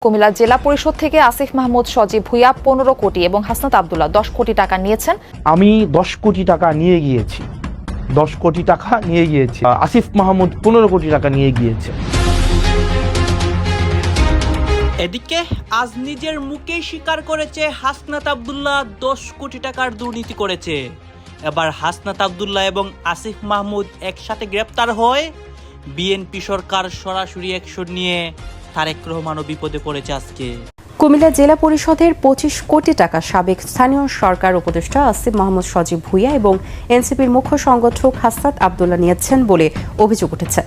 কুমিল্লা জেলা পরিষদ থেকে আসিফ মাহমুদ সজীব ভুইয়া 15 কোটি এবং হাসনাত আব্দুল্লাহ 10 কোটি টাকা নিয়েছেন। আমি 10 কোটি টাকা নিয়ে গিয়েছি। 10 কোটি টাকা নিয়ে গিয়েছি। আসিফ মাহমুদ 15 কোটি টাকা নিয়ে গিয়েছে। এদিকে আজ নিজের মুখেই স্বীকার করেছে হাসনাত আব্দুল্লাহ 10 কোটি টাকার দুর্নীতি করেছে। এবার হাসনাত আব্দুল্লাহ এবং আসিফ মাহমুদ একসাথে গ্রেপ্তার হয়। বিএনপি সরকার সরাসরি অ্যাকশন নিয়ে তারেক রহমানও বিপদে পড়েছে আজকে। কুমিল্লা জেলা পরিষদের 25 কোটি টাকা সাবেক স্থানীয় সরকার উপদেষ্টা আসিফ মাহমুদ সজীব ভুইয়া এবং এনসিপির মুখ্য সংগঠক হাসনাত আব্দুল্লাহ নিয়েছেন বলে অভিযোগ উঠেছে।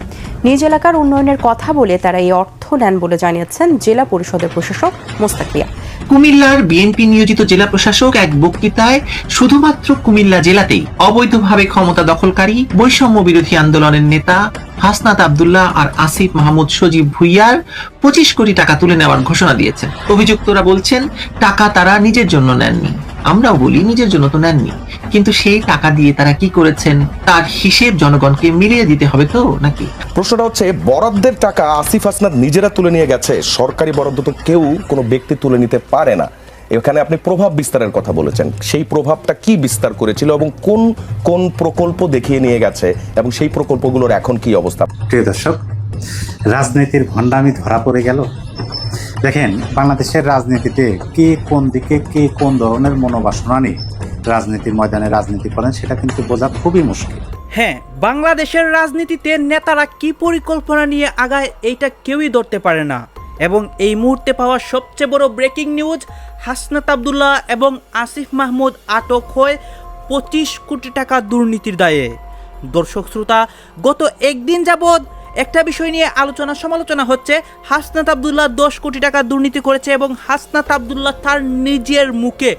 নিজ এলাকার উন্নয়নের কথা বলে তারা এই অর্থ নেন বলে জানিয়েছেন জেলা পরিষদের প্রশাসক মোস্তাক মিয়া। কুমিল্লার বিএনপি নিয়োজিত জেলা প্রশাসক এক বক্তৃতায় শুধুমাত্র কুমিল্লা জেলাতেই অবৈধভাবে ক্ষমতা দখলকারী বৈষম্য বিরোধী আন্দোলনের নেতা হাসনাত আব্দুল্লাহ আর আসিফ মাহমুদ সজীব ভুইয়ার 25 কোটি টাকা তুলে নেওয়ার ঘোষণা দিয়েছেন। অভিযুক্তরা বলছেন টাকা তারা নিজের জন্য নেননি। আমরাও বলি নিজের জন্য তো নেননি, কিন্তু সেই টাকা দিয়ে তারা কি করেছেন তার হিসেব জনগণকে মিলিয়ে দিতে হবে তো নাকি? প্রশ্নটা হচ্ছে, বরাদ্দের টাকা আসিফ হাসনাত নিজেরা তুলে নিয়ে গেছে। সরকারি বরাদ্দ তো কেউ কোনো ব্যক্তি তুলে নিতে পারে না। এখানে আপনি প্রভাব বিস্তারের কথা বলেছেন, সেই প্রভাবটা কি বিস্তার করেছিল এবং কোন কোন প্রকল্প দেখিয়ে নিয়ে গেছে এবং সেই প্রকল্পগুলোর এখন কি অবস্থা? প্রিয় দর্শক, রাজনীতির ভণ্ডামি ধরা পড়ে গেল। দেখেন, বাংলাদেশের রাজনীতিতে কে কোন দিকে, কে কোন ধরনের মনোবাসনা নিয়ে রাজনীতির ময়দানে রাজনীতি করেন সেটা কিন্তু বোঝা খুবই মুশকিল। হ্যাঁ, বাংলাদেশের রাজনীতিতে নেতারা কি পরিকল্পনা নিয়ে আগায় এইটা কেউই ধরতে পারে না। এবং এই মুহূর্তে পাওয়া সবচেয়ে বড় ব্রেকিং নিউজ, হাসনাত আব্দুল্লাহ এবং আসিফ মাহমুদ আটক হয় 25 কোটি টাকা দুর্নীতির দায়ে। দর্শক শ্রোতা, গত একদিন যাবৎ একটা বিষয় নিয়ে আলোচনা সমালোচনা হচ্ছে। হাসনাত আব্দুল্লাহ 10 কোটি টাকা দুর্নীতি করেছে এবং হাসনাত আব্দুল্লাহ তার নিজের মুখে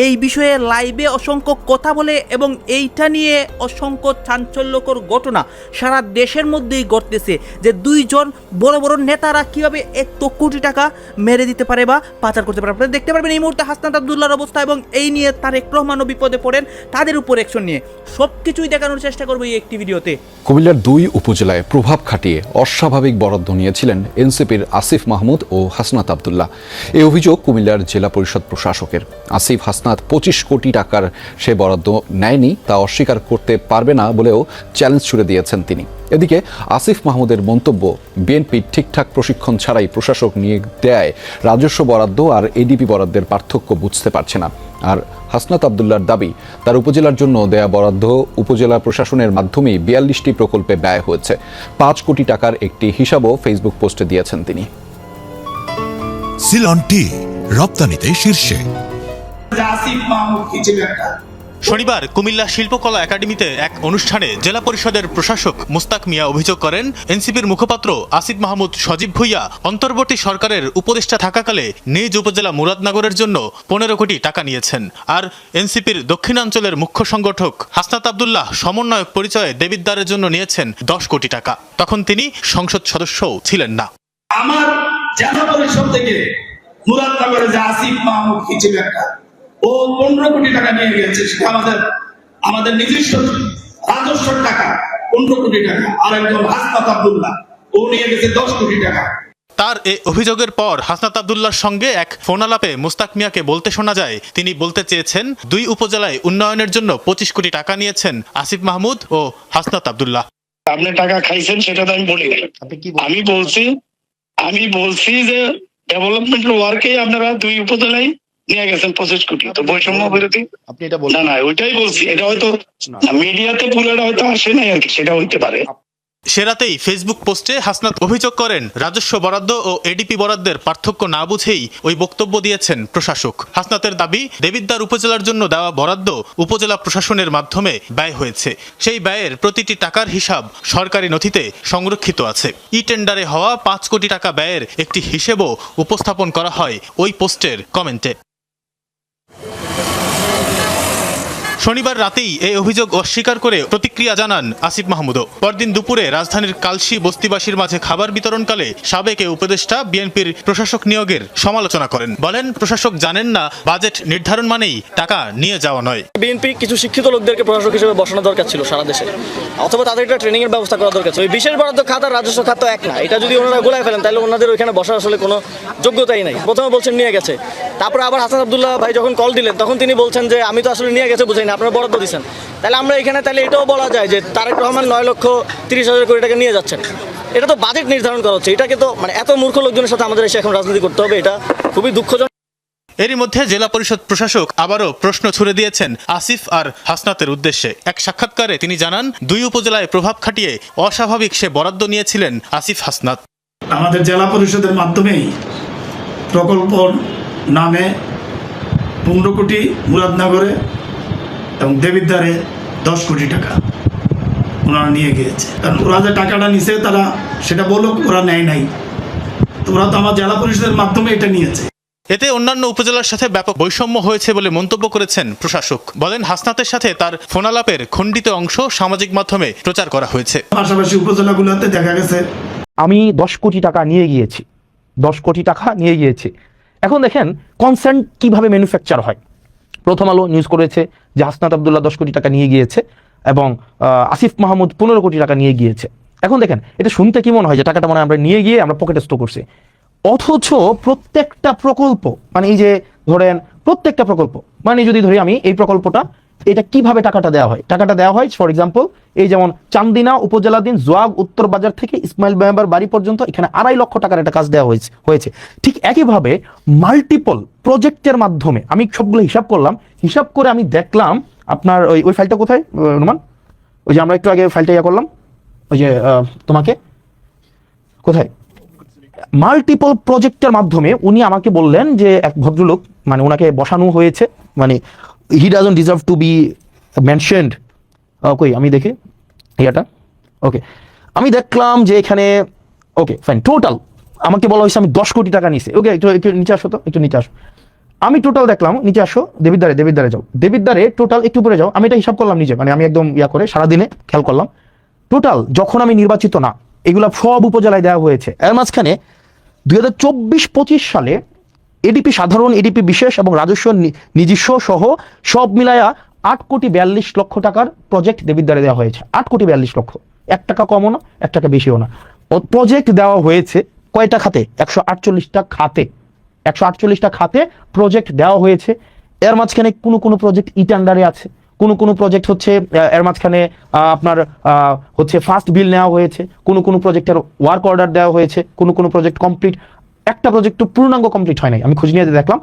এই বিষয়ে লাইভে অসংখ্য কথা বলে এবং এইটা নিয়ে অসংখ্য চাঞ্চল্যকর ঘটনা সারা দেশের মধ্যেই ঘটতেছে যে দুইজন বড় বড় নেতারা কিভাবে এত কোটি টাকা মেরে দিতে পারে বা পাচার করতে পারে। আপনারা দেখতে পারবেন এই মুহূর্তে হাসনাত আব্দুল্লাহর অবস্থা এবং এই নিয়ে তারেক রহমানও বিপদে পড়েন, তাদের উপর অ্যাকশন নিয়ে সব কিছুই দেখানোর চেষ্টা করবো এই একটি ভিডিওতে। কুমিল্লার 2 উপজেলায় প্রভাব খাটিয়ে অস্বাভাবিক বরাদ্দ নিয়েছিলেন এনসিপির আসিফ মাহমুদ ও হাসনাত আব্দুল্লাহ। এই অভিযোগ কুমিল্লার জেলা পরিষদ প্রশাসকের। আসিফ হাসনাত 25 কোটি টাকার সে বরাদ্দ নেয়নি তা অস্বীকার করতে পারবে না বলেও চ্যালেঞ্জ ছুড়ে দিয়েছেন তিনি। এদিকে আসিফ মাহমুদের মন্তব্য, বিএনপি ঠিকঠাক প্রশিক্ষণ ছাড়াই প্রশাসক নিয়ে দেয় রাজস্ব বরাদ্দ আর এডিপি বরাদ্দের পার্থক্য বুঝতে পারছে না। আর হাসনাত আব্দুল্লাহর দাবি, তার উপজেলার জন্য দেয়া বরাদ্দ উপজেলা প্রশাসনের মাধ্যমেই 42টি প্রকল্পে ব্যয় হয়েছে। 5 কোটি টাকার একটি হিসাবও ফেসবুক পোস্টে দিয়েছেন তিনি। সিলন টি রপ্তানিতে শীর্ষে। শনিবার কুমিল্লা শিল্পকলা একাডেমিতে এক অনুষ্ঠানে জেলা পরিষদের প্রশাসক মোস্তাক মিয়া অভিযোগ করেন, এনসিপির মুখপাত্র আসিফ মাহমুদ সজীব ভুইয়া অন্তর্বর্তী সরকারের উপদেষ্টা থাকাকালে নিজ উপজেলা মুরাদনগরের জন্য 15 কোটি টাকা নিয়েছেন। আর এনসিপির দক্ষিণাঞ্চলের মুখ্য সংগঠক হাসনাত আব্দুল্লাহ সমন্বয়ক পরিচয়ে দেবিদ্বারের জন্য নিয়েছেন 10 কোটি টাকা। তখন তিনি সংসদ সদস্যও ছিলেন না। আমার জেলা পরিষদ থেকে মুরাদনগরে যে আসিফ মাহমুদ কি ছিল একটা, ও 15 কোটি টাকা নিয়ে গেছে। সেটা আমাদের নিজস্ব রাজস্ব টাকা 15 কোটি টাকা। আর একজন হাসনাত আব্দুল্লাহ, ও নিয়ে গেছে 10 কোটি টাকা। তার এই অভিযোগের পর হাসনাত আব্দুল্লাহর সঙ্গে এক ফোনালাপে মোস্তাক মিয়াকে বলতে শোনা যায়, তিনি বলতে চেয়েছেন 2 উপজেলায় উন্নয়নের জন্য 25 কোটি টাকা নিয়েছেন আসিফ মাহমুদ ও হাসনাত আব্দুল্লাহ। আপনি টাকা খাইছেন সেটা তো আমি বলি নাই। আমি বলছি যে ডেভেলপমেন্ট ওয়ার্কে আপনারা 2 উপজেলায় নিয়ে গেছেন 25 কোটি। তো বৈষম্য বিরোধী আপনি এটা বলেন না, ওইটাই বলছি। এটা হয়তো মিডিয়াতে পুরোটা হয়তো আসে নাই আর কি, সেটা হইতে পারে। সে রাতেই ফেসবুক পোস্টে হাসনাত অভিযোগ করেন, রাজস্ব বরাদ্দ ও এডিপি বরাদ্দের পার্থক্য না বুঝেই ওই বক্তব্য দিয়েছেন প্রশাসক। হাসনাতের দাবি, দেবিদ্বার উপজেলার জন্য দেওয়া বরাদ্দ উপজেলা প্রশাসনের মাধ্যমে ব্যয় হয়েছে। সেই ব্যয়ের প্রতিটি টাকার হিসাব সরকারি নথিতে সংরক্ষিত আছে। ই টেন্ডারে হওয়া 5 কোটি টাকা ব্যয়ের একটি হিসেবও উপস্থাপন করা হয় ওই পোস্টের কমেন্টে। শনিবার রাতেই এই অভিযোগ অস্বীকার করে প্রতিক্রিয়া জানান আসিফ মাহমুদও। পরদিন দুপুরে রাজধানীর কালশী বস্তিবাসীর মাঝে খাবার বিতরণকালে সাবেক এই উপদেষ্টা বিএনপির প্রশাসক নিয়োগের সমালোচনা করেন। বলেন, প্রশাসক জানেন না বাজেট নির্ধারণ মানেই টাকা নিয়ে যাওয়া নয়। বিএনপি কিছু শিক্ষিত লোকদেরকে প্রশাসক হিসেবে বসানো দরকার ছিল সারা দেশে, অথবা তাদের একটা ট্রেনিং এর ব্যবস্থা করা দরকার ছিল। ওই বিশেষ বরাদ্দ খাত আর রাজস্ব খাত এক না, এটা যদি ওনারা গোলায় ফেলেন তাহলে ওনাদের ওইখানে বসার আসলে কোনো যোগ্যতাই নাই। প্রথমে বলছেন নিয়ে গেছে, তারপরে আবার হাসান আব্দুল্লাহ ভাই যখন কল দিলেন তখন তিনি বলছেন যে আমি তো আসলে নিয়ে গেছে বুঝাই না, আপনারা বরাদ্দ দিচ্ছেন। তাহলে আমরা এখানে তাহলে এটাও বলা যায় যে তারেক রহমান 9,30,000 কোটি টাকা নিয়ে যাচ্ছেন। এটা তো বাজেট নির্ধারণ করা হচ্ছে, এটাকে তো মানে এত মূর্খ লোকজনের সাথে আমাদের এসে এখন রাজনীতি করতে হবে, এটা খুবই দুঃখজনক। এরই মধ্যে জেলা পরিষদ প্রশাসক আবারও প্রশ্ন ছুড়ে দিয়েছেন আসিফ আর হাসনাতের উদ্দেশ্যে। এক সাক্ষাৎকারে তিনি জানান, 2 উপজেলায় প্রভাব খাটিয়ে অস্বাভাবিক সে বরাদ্দ নিয়েছিলেন আসিফ হাসনাত। আমাদের জেলা পরিষদের মাধ্যমেই প্রকল্প নামে 15 কোটি মুরাদনগরে এবং দেবিদ্বারে 10 কোটি টাকা ওনারা নিয়ে গিয়েছে। কারণ ওরা যে টাকাটা নিছে তারা সেটা বলুক, ওরা নেয় নাই, তো ওরা তো আমার জেলা পরিষদের মাধ্যমে এটা নিয়েছে। এতে অন্যান্য উপজেলার সাথে ব্যাপক বৈষম্য হয়েছে বলে মন্তব্য করেছেন প্রশাসক। বলেন, হাসনাতের সাথে তার ফোনালাপের খণ্ডিত অংশ সামাজিক মাধ্যমে প্রচার করা হয়েছে। পাশাপাশি উপজেলাগুলোতে দেখা গেছে আমি 10 কোটি টাকা নিয়ে গিয়েছি, 10 কোটি টাকা নিয়ে গিয়েছি। এখন দেখেন কনসেন্ট কিভাবে ম্যানুফ্যাকচার হয়। প্রথম আলো নিউজ করেছে যে হাসনাত আব্দুল্লাহ 10 কোটি টাকা নিয়ে গিয়েছে এবং আসিফ মাহমুদ 15 কোটি টাকা নিয়ে গিয়েছে। এখন দেখেন এটা শুনতে কি মনে হয় যে টাকাটা মনে হয় আমরা নিয়ে গিয়ে আমরা পকেটে স্টোর করছি, অথচ প্রত্যেকটা প্রকল্প মানে এই যে ধরেন প্রত্যেকটা প্রকল্প মানে যদি ধরি আমি এই প্রকল্পটা, এটা কিভাবে টাকাটা দেওয়া হয়। টাকাটা দেওয়া হয় ফর এক্সাম্পল এই যেমন চান্দিনা উপজেলাধীন জোয়াগ উত্তর বাজার থেকে ইসমাইল মেম্বার বাড়ি পর্যন্ত এখানে 2.5 লক্ষ টাকার একটা কাজ দেওয়া হয়েছে। ঠিক একইভাবে মাল্টিপল প্রজেক্টের মাধ্যমে আমি সবগুলো হিসাব করলাম, হিসাব করে আমি দেখলাম আপনার ওই ফাইলটা কোথায় রোমান, ওই যে আমরা একটু আগে ফাইলটা ইয়া করলাম, ওই যে তোমাকে কোথায় মাল্টিপল প্রজেক্টের মাধ্যমে উনি আমাকে বললেন যে এক ভদ্রলোক মানে ওনাকে বসানো হয়েছে, মানে he doesn't deserve two B mentioned. কই আমি দেখি এটা, ওকে আমি দেখলাম যে এখানে ওকে ফাইন টোটাল আমাকে বলা হয়েছে আমি 10 কোটি টাকা নিয়েছি। ওকে একটু নিচে আসো, তো একটু নিচে আসো। আমি টোটাল দেখলাম, নিচে আসো, দেবিদ্বারে যাও, দেবিদ্বারে টোটাল একটু উপরে যাও। আমি এটা হিসাব করলাম নিজে, মানে আমি একদম ইয়া করে সারাদিনে খেয়াল করলাম টোটাল যখন আমি নির্বাচিত না এগুলা সব উপজেলায় দেওয়া হয়েছে। এর মাঝখানে 2024-25 সালে এডিপি সাধারণ, এডিপি বিশেষ এবং রাজস্ব নিজস্ব সহ সব মিলায়া 8 কোটি 42 লক্ষ টাকার প্রজেক্ট দেবিদ্বারে দেওয়া হয়েছে। 8 কোটি 42 লক্ষ, 1 টাকা কমও না 1 টাকা বেশিও না। প্রজেক্ট দেওয়া হয়েছে কয়টা খাতে? 148টা খাতে, 148টা খাতে প্রজেক্ট দেওয়া হয়েছে। এর মাঝখানে কোনো প্রজেক্ট ইটান্ডারে আছে, কোনো প্রজেক্ট হচ্ছে এর মাঝখানে আপনার হচ্ছে ফার্স্ট বিল নেওয়া হয়েছে, কোনো প্রজেক্টের ওয়ার্ক অর্ডার দেওয়া হয়েছে, কোনো প্রজেক্ট কমপ্লিট, একটা প্রজেক্ট পূর্ণাঙ্গ কমপ্লিট হয় নাই। আমি খোঁজ নিয়ে দেখলাম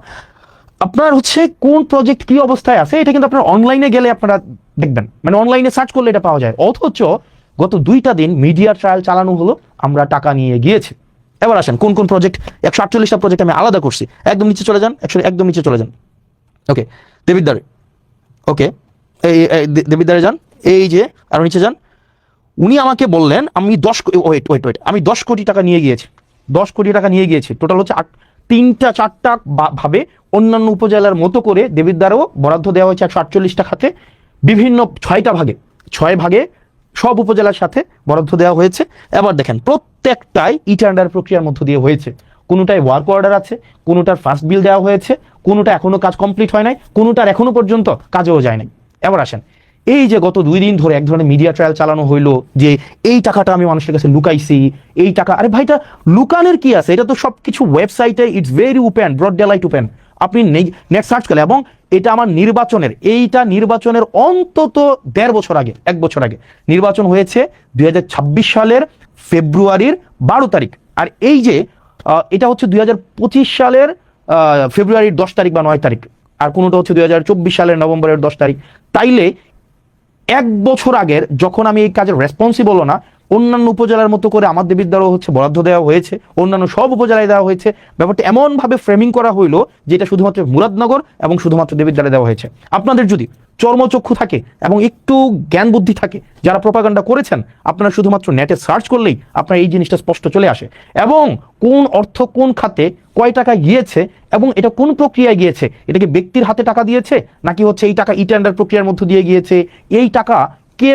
আপনার হচ্ছে কোন প্রজেক্ট কি অবস্থায় আছে, এটা কিন্তু আপনার অনলাইনে গেলে আপনারা দেখবেন, মানে অনলাইনে সার্চ করলে এটা পাওয়া যায়। অথচ গত 2টা দিন মিডিয়া ট্রায়াল চালানো হলো, আমরা টাকা নিয়ে গিয়েছি। এবার আসেন কোন প্রজেক্ট, 148টা প্রজেক্ট আমি আলাদা করছি। একদম নিচে চলে যান, একদম নিচে চলে যান, ওকে দেবিদ্বারে, ওকে এই দেবিদ্বারে যান, এই যে আরো নিচে যান। উনি আমাকে বললেন আমি 10 কোটি টাকা নিয়ে গিয়েছি, 10 কোটি টাকা নিয়ে গিয়েছি। টোটাল হচ্ছে 3-4টা ভাবে অন্যান্য উপজেলার মতো করে দেবিদ্বারেও বরাদ্দ দেওয়া হয়েছে 148টা খাতে, বিভিন্ন 6 ভাগে সব উপজেলার সাথে বরাদ্দ দেওয়া হয়েছে। এবার দেখেন প্রত্যেকটাই ইটান্ডার প্রক্রিয়ার মধ্য দিয়ে হয়েছে। কোনোটায় ওয়ার্ক অর্ডার আছে, কোনোটার ফার্স্ট বিল দেওয়া হয়েছে, কোনোটা এখনো কাজ কমপ্লিট হয় নাই, কোনোটার এখনো পর্যন্ত কাজেও যায় নাই। এবার আসেন এই যে গত 2 দিন ধরে এক ধরনের মিডিয়া ট্রায়াল চালানো হইলো যে এই টাকাটা আমি মানুষের কাছে লুকাইছি, এই টাকা, আরে ভাইটা লুকানোর কি আছে? এটা তো সবকিছু ওয়েবসাইটে, it's very open, broad daylight open, আপনি নেট সার্চ করলে। এবং এটা আমার নির্বাচনের অন্তত 1.5 বছর আগে, 1 বছর আগে নির্বাচন হয়েছে 2026 সালের ফেব্রুয়ারির 12 তারিখ। আর এই যে এটা হচ্ছে 2025 সালের ফেব্রুয়ারির 10 তারিখ বা 9 তারিখ, আর কোনোটা হচ্ছে 2024 সালের নভেম্বরের 10 তারিখ। তাইলে 1 বছর আগের যখন আমি এই কাজের রেসপন্সিবল না, অন্যান্য উপজেলার মতো করে আমাদের বিদ্যালয় বরাদ্দ দেওয়া হয়েছে, অন্যান্য সব উপজেলায় দেওয়া হয়েছে। ব্যাপারটা এমনভাবে ফ্রেমিং করা হইলো যেটা শুধুমাত্র মুরাদনগর এবং শুধুমাত্র দেবিদ্যালয়ে দেওয়া হয়েছে। আপনাদের যদি চর্মচক্ষু থাকে এবং একটু জ্ঞান বুদ্ধি থাকে, যারা প্রপাগান্ডা করেছেন, আপনারা শুধুমাত্র নেটে সার্চ করলেই আপনার এই জিনিসটা স্পষ্ট চলে আসে, এবং কোন অর্থ কোন খাতে কয় টাকা গিয়েছে এবং এটা কোন প্রক্রিয়ায় গিয়েছে, এটা কি ব্যক্তির হাতে টাকা দিয়েছে নাকি এই টাকা ই-টেন্ডার প্রক্রিয়ার মধ্য দিয়ে গিয়েছে, এই টাকা কে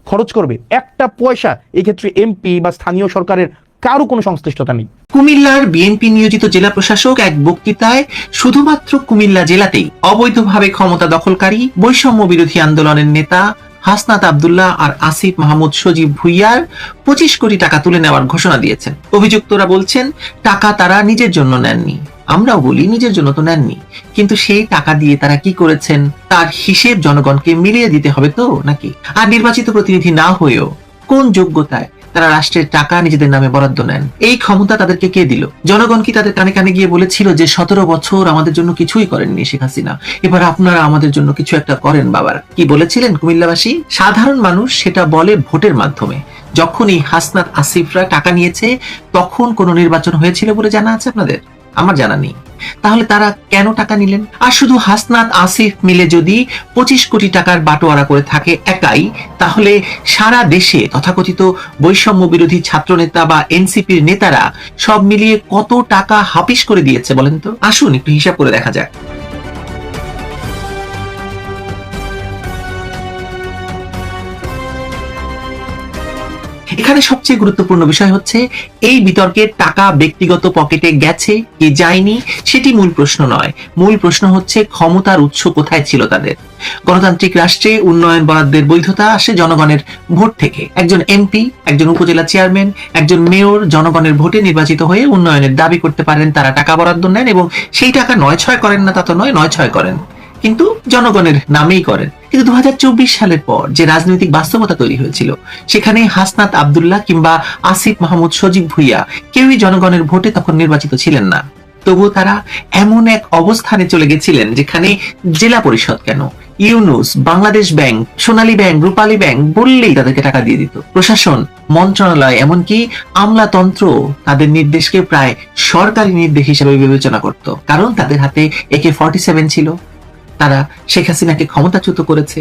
খরচ করবে, একটা পয়সা এক্ষেত্রে এমপি বা স্থানীয় সরকারের কারো কোনো সংশ্লিষ্টতা নেই। কুমিল্লার বিএনপি নিয়োজিত জেলা প্রশাসক এক বক্তৃতায় শুধুমাত্র কুমিল্লা জেলাতেই অবৈধভাবে ক্ষমতা দখলকারী বৈষম্য বিরোধী আন্দোলনের নেতা হাসনাত আব্দুল্লাহ আর আসিফ মাহমুদ সজীব ভুইয়ার 25 কোটি টাকা তুলে নেওয়ার ঘোষণা দিয়েছেন। অভিযুক্তরা বলছেন টাকা তারা নিজের জন্য নেননি, আমরাও বলি নিজের জন্য তো নেননি, কিন্তু সেই টাকা দিয়ে তারা কি করেছেন তার হিসেব জনগণকে মিলিয়ে দিতে হবে তো নাকি? আর নির্বাচিত প্রতিনিধি না হয়েও কোন যোগ্যতায় তারা রাষ্ট্রের টাকা নিজেদের নামে বরাদ্দ নেন? এই ক্ষমতা তাদেরকে কে দিল? জনগণ কি তাদের কানে কানে গিয়ে বলেছিল যে 17 বছর আমাদের জন্য কিছুই করেননি শেখ হাসিনা, এবার আপনারা আমাদের জন্য কিছু একটা করেন বাবারা? কি বলেছিলেন কুমিল্লাবাসী? সাধারণ মানুষ সেটা বলে ভোটের মাধ্যমে। যখন এই হাসনাত আসিফরা টাকা নিয়েছে তখন কোনো নির্বাচন হয়েছিল বলে জানা আছে আপনাদের? আমার জানা নেই। তাহলে তারা কেন টাকা নিলেন? আর শুধু হাসনাত আসিফ মিলে যদি 25 কোটি টাকার বাটোয়ারা করে থাকে একাই, তাহলে সারা দেশে তথাকথিত বৈষম্য বিরোধী ছাত্রনেতা বা এনসিপির নেতারা সব মিলিয়ে কত টাকা হাফিস করে দিয়েছে বলেন তো? আসুন একটু হিসাব করে দেখা যাক। এখানে সবচেয়ে গুরুত্বপূর্ণ বিষয় হচ্ছে এই বিতর্কে টাকা ব্যক্তিগত পকেটে গেছে কি যায়নি সেটি মূল প্রশ্ন নয়। মূল প্রশ্ন হচ্ছে ক্ষমতার উৎস কোথায় ছিল তাদের। গণতান্ত্রিক রাষ্ট্রে উন্নয়ন বরাদ্দের বৈধতা আসে জনগণের ভোট থেকে। একজন এমপি, একজন উপজেলা চেয়ারম্যান, একজন মেয়র জনগণের ভোটে নির্বাচিত হয়ে উন্নয়নের দাবি করতে পারেন, তারা টাকা বরাদ্দ নেন এবং সেই টাকা 9-6 করেন না তা তো নয়, 9-6 করেন, কিন্তু জনগণের নামেই করেন। কিন্তু 2024 সালের পর যে রাজনৈতিক বাস্তবতা তৈরি হয়েছিল সেখানে হাসনাত আব্দুল্লাহ কিংবা আসিফ মাহমুদ সজীব ভুইয়া কেউই জনগণের ভোটে তখন নির্বাচিত ছিলেন না। তবুও তারা এমন এক অবস্থানে চলে গেছিলেন যেখানে জেলা পরিষদ কেন, ইউনুস, বাংলাদেশ ব্যাংক, সোনালী ব্যাংক, রূপালী ব্যাংক বললেই তাদেরকে টাকা দিয়ে দিত। প্রশাসন, মন্ত্রণালয়, এমনকি আমলাতন্ত্র তাদের নির্দেশকে প্রায় সরকারি নির্দেশ হিসেবে বিবেচনা করত, কারণ তাদের হাতে AK-47 ছিল। তারা শেখ হাসিনাকে ক্ষমতাচ্যুত করেছে,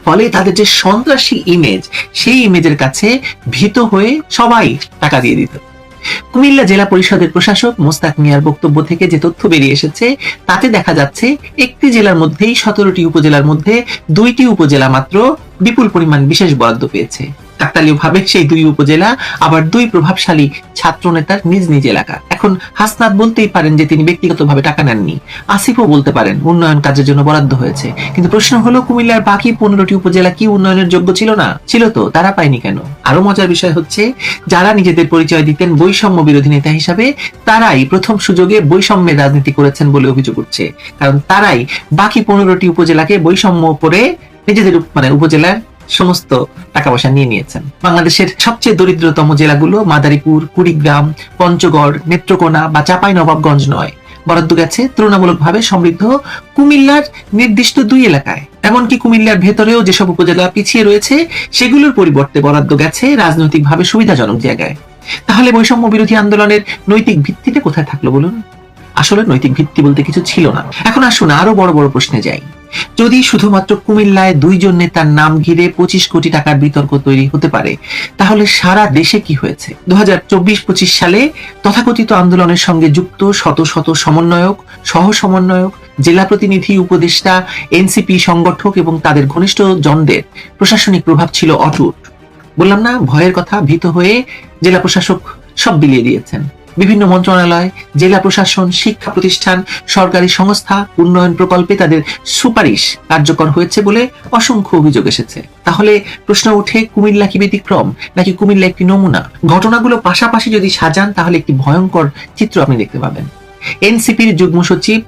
ফলে তাদের যে সন্ত্রাসী ইমেজ, সেই ইমেজের কাছে ভীত হয়ে সবাই টাকা দিয়ে দিত। কুমিল্লা জেলা পরিষদের প্রশাসক মোস্তাক মিয়ার বক্তব্য থেকে যে তথ্য বেরিয়ে এসেছে তাতে দেখা যাচ্ছে একটি জেলার মধ্যেই 17টি উপজেলার মধ্যে 2টি উপজেলা মাত্র বিপুল পরিমাণ বিশেষ বরাদ্দ পেয়েছে। কাকতালীয়ভাবে সেই 2 উপজেলা আবার 2 প্রভাবশালী ছাত্র নেতার নিজ নিজ এলাকা। এখন হাসনাত বলতেই পারেন যে তিনি ব্যক্তিগতভাবে টাকা নেননি, আসিফও বলতে পারেন উন্নয়ন কাজের জন্য বরাদ্দ হয়েছে, কিন্তু প্রশ্ন হলো কুমিল্লার বাকি 15টি উপজেলা কি উন্নয়নের যোগ্য ছিল না? ছিল তো, তারা পায়নি কেন? আরো মজার বিষয় হচ্ছে যারা নিজেদের পরিচয় দিতেন বৈষম্য বিরোধী নেতা হিসাবে, তারাই প্রথম সুযোগে বৈষম্যের রাজনীতি করেছেন বলে অভিযোগ উঠছে, কারণ তারাই বাকি 15টি উপজেলাকে বৈষম্য করে নিজেদের উপজেলার সমস্ত টাকা পয়সা নিয়ে নিয়েছেন। বাংলাদেশের সবচেয়ে দরিদ্রতম জেলাগুলো মাদারীপুর, কুড়িগ্রাম, পঞ্চগড়, নেত্রকোনা বা চাঁপাইনবাবগঞ্জ নয়, বরাদ্দ গেছে তুলনামূলকভাবে সমৃদ্ধ কুমিল্লার নির্দিষ্ট 2 এলাকায়। এমনকি কুমিল্লার ভেতরেও যেসব উপজেলা পিছিয়ে রয়েছে সেগুলোর পরিবর্তে বরাদ্দ গেছে রাজনৈতিকভাবে সুবিধাজনক জায়গায়। তাহলে বৈষম্য বিরোধী আন্দোলনের নৈতিক ভিত্তিটা কোথায় থাকলো বলুন? আসলে নৈতিক ভিত্তি বলতে কিছু ছিল না। এখন আসুন আরো বড় বড় প্রশ্নে যাই। যদি শুধুমাত্র কুমিল্লায় 2 জন নেতার নাম ঘিরে 25 কোটি টাকার বিতর্ক তৈরি হতে পারে, তাহলে সারা দেশে কি হয়েছে? 2024-25 সালে তথাকথিত আন্দোলনের সঙ্গে যুক্ত শত শত সমন্বয়ক, সহ সমন্বয়ক, জেলা প্রতিনিধি, উপদেষ্টা, এনসিপি সংগঠক এবং তাদের ঘনিষ্ঠ জনদের প্রশাসনিক প্রভাব ছিল অটুট। বললাম না, ভয়ের কথা, ভীত হয়ে জেলা প্রশাসক সব বিলিয়ে দিয়েছেন। বিভিন্ন মন্ত্রণালয়, জেলা প্রশাসন, শিক্ষা প্রতিষ্ঠান, সরকারি সংস্থা, উন্নয়ন প্রকল্পে তাদের সুপারিশ কার্যকর হয়েছে বলে অসংখ্য অভিযোগ এসেছে। তাহলে প্রশ্ন ওঠে, কুমিল্লা কি ব্যতিক্রম নাকি কুমিল্লা একটি নমুনা? ঘটনাগুলো পাশাপাশি যদি সাজান তাহলে একটি ভয়ঙ্কর চিত্র আপনি দেখতে পাবেন। এনসিপির যুগ্ম সচিব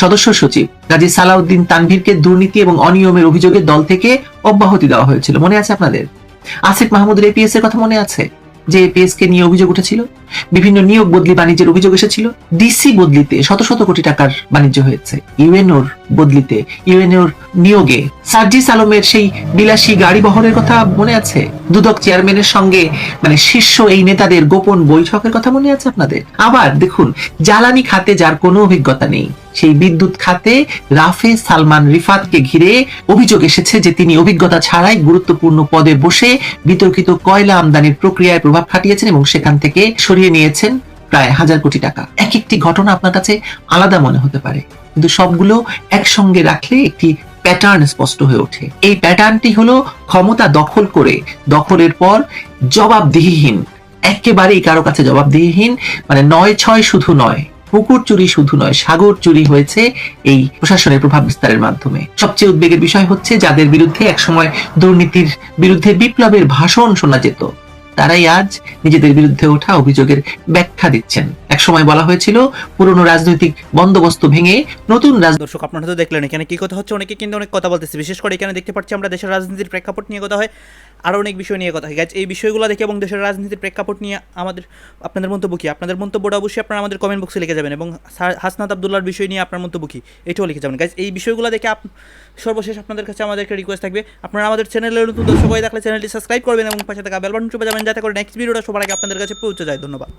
সদস্য সচিব গাজী সালাউদ্দিন তানভীরকে দুর্নীতি এবং অনিয়মের অভিযোগে দল থেকে অব্যাহতি দেওয়া হয়েছিল, মনে আছে আপনাদের? আসিফ মাহমুদের এপিএস এর কথা মনে আছে, যে এপিএস কে নিয়ে অভিযোগ উঠেছিল? বিভিন্ন নিয়োগ বদলি বাণিজ্যের অভিযোগ এসেছিল। ডিসি বদলিতে শত শত কোটি টাকার বাণিজ্য হয়েছে। ইউএনওর বদলিতে, ইউএনওর নিয়োগে সার্জিস আলমের সেই বিলাসী গাড়ি বহরের কথা মনে আছে? দুদক চেয়ারম্যানের সঙ্গে মানে শীর্ষ এই নেতাদের গোপন বৈঠকের কথা মনে আছে আপনাদের? আবার দেখুন, জ্বালানি খাতে যার কোনো অভিজ্ঞতা নেই, সেই বিদ্যুৎ খাতে রাফে সালমান রিফাতকে ঘিরে অভিযোগ এসেছে যে তিনি অভিজ্ঞতা ছাড়াই গুরুত্বপূর্ণ পদে বসে বিতর্কিত কয়লা আমদানির প্রক্রিয়ায় প্রভাব খাটিয়েছেন এবং সেখান থেকে সরিয়ে নিয়েছেন প্রায় 1000 কোটি টাকা। এক একটি ঘটনা আপনার কাছে আলাদা মনে হতে পারে, কিন্তু সবগুলো একসঙ্গে রাখলে একটি প্যাটার্ন স্পষ্ট হয়ে ওঠে। এই প্যাটার্নটি হলো ক্ষমতা দখল করে দখলের পর জবাবদিহিহীন, একেবারেই কারো কাছে জবাবদিহিহীন, মানে 9/6 শুধু নয়, পুকুর চুরি শুধু নয়, সাগর চুরি হয়েছে এই প্রশাসনের প্রভাব বিস্তারের মাধ্যমে। সবচেয়ে উদ্বেগের বিষয় হচ্ছে যাদের বিরুদ্ধে একসময় দুর্নীতির বিরুদ্ধে বিপ্লবের ভাষণ শোনা যেত, তারাই আজ নিজেদের বিরুদ্ধে ওঠা অভিযোগের ব্যাখ্যা দিচ্ছেন। একসময় বলা হয়েছিল পুরনো রাজনৈতিক বন্দোবস্ত ভেঙে নতুন দর্শক, আপনারা তো দেখলেন এখানে কি কথা হচ্ছে। অনেকে কিন্তু অনেক কথা বলতেছে, বিশেষ করে এখানে দেখতে পাচ্ছি আমরা দেশের রাজনীতির প্রেক্ষাপট নিয়ে কথা হয়, আরও অনেক বিষয় নিয়ে কথা হয়। গাইজ, এই বিষয়গুলো দেখে এবং দেশের রাজনীতির প্রেক্ষাপট নিয়ে আপনাদের মন্তব্য কি? আপনাদের মন্তব্যটা অবশ্যই আপনারা আমাদের কমেন্ট বক্সে লিখে যাবেন, এবং হাসনাত আব্দুল্লাহর বিষয় নিয়ে আপনার মন্তব্য কি এটাও লিখে যাবেন। গাইজ, এই বিষয়গুলো দেখে সর্বশেষ আপনাদের কাছে আমাদের একটা রিকোয়েস্ট থাকবে, আপনারা আমাদের চ্যানেলের নতুন দর্শক হয়ে থাকলে চ্যানেলটি সাবস্ক্রাইব করবেন এবং পাশে থাকা বেল বাটন টিপে যাবেন, যাতে করে নেক্সট ভিডিওটা সবার আগে আপনাদের কাছে পৌঁছে যায়। ধন্যবাদ।